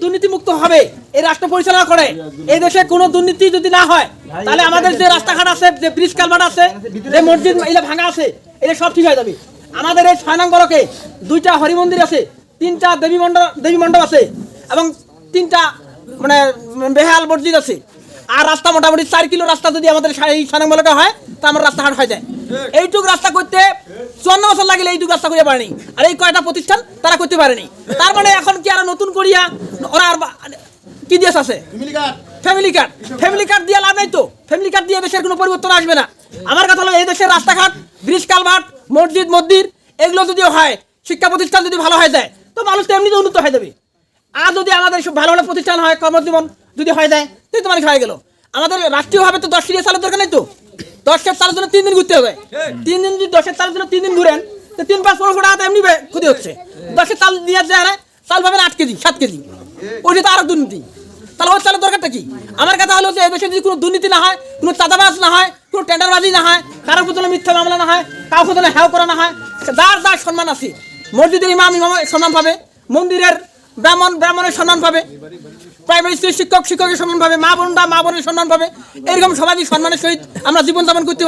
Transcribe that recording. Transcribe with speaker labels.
Speaker 1: দুর্নীতিমুক্ত হবে, এই রাষ্ট্র পরিচালনা করে, এই দেশে কোনো দুর্নীতি যদি না হয়, তাহলে আমাদের যে রাস্তাঘাট আছে, যে ব্রিজ কালভার্ট আছে, যে মসজিদ এগুলো ভাঙা আছে, এটা সব ঠিক হয়ে যাবে। আমাদের এই 6 নং ব্লকে 2টা হরি মন্দির আছে, 3টা দেবী মণ্ডপ আছে এবং 3টা মানে বেহাল মসজিদ আছে। আর রাস্তা মোটামুটি 4 কিলো রাস্তা যদি আমাদের এই 6 নং ব্লকে হয়, তা আমার রাস্তাঘাট হয়ে যায়। এইটুক রাস্তা করতে 54 বছর লাগলে এইটুক রাস্তা করে পারেনি। আর এই কয়টা প্রতিষ্ঠান তারা করতে পারেনি। তার মানে এখন কি আর নতুন করিয়া ওরা আর কি দেশ আছে? ফ্যামিলি কার্ড দিয়ে লাভ নাই তো। ফ্যামিলি কার্ড দিয়ে দেশের কোনো পরিবর্তন আসবে না। আমার কথা হলো এই দেশের রাস্তাঘাট, ব্রিজ কালভার্ট, মসজিদ মন্দির এগুলো যদি হয়, শিক্ষা প্রতিষ্ঠান যদি ভালো হয়ে যায়, তো মানুষ তো এমনিতে উন্নত হয়ে যাবে। আর যদি আমাদের সব ভালো ভালো প্রতিষ্ঠান হয়, কর্মজীবন যদি হয়ে যায়, তাই তো মানুষ হয়ে গেল। আমাদের রাষ্ট্রীয়ভাবে তো 10 সিরিয়াস চালের দরকার নেই তো। 10 চালের জন্য 3 দিন ঘুরতে হবে। 3 দিন যদি 10 চালের জন্য 3 দিন ঘুরেন, তো 3-5-15 টাকা এমনি ক্ষতি হচ্ছে। 10 চাল নিয়ে যায় না, চাল পাবেন 8 কেজি 7 কেজি, ওইটা তো আরো দুর্নীতি। তাহলে ওই চালের দরকারটা কি? আমার কথা হলো যে এদেশে যদি কোনো দুর্নীতি না হয়, কোনো চাঁদাবাজ না হয়, কোনো টেন্ডারবাজি না হয়, কারোর প্রতি মিথ্যা মামলা না হয়, কারোর প্রতি হ্যাও করা না হয়, যার সম্মান আছে, মসজিদের ইমাম সম্মান পাবে, মন্দিরের ব্রাহ্মণের সম্মান পাবে, প্রাইমারি স্কুলের শিক্ষকের সম্মান পাবে, মা বোনের সম্মান পাবে। এরকম সবাই সম্মানের সহিত আমরা জীবনযাপন করতে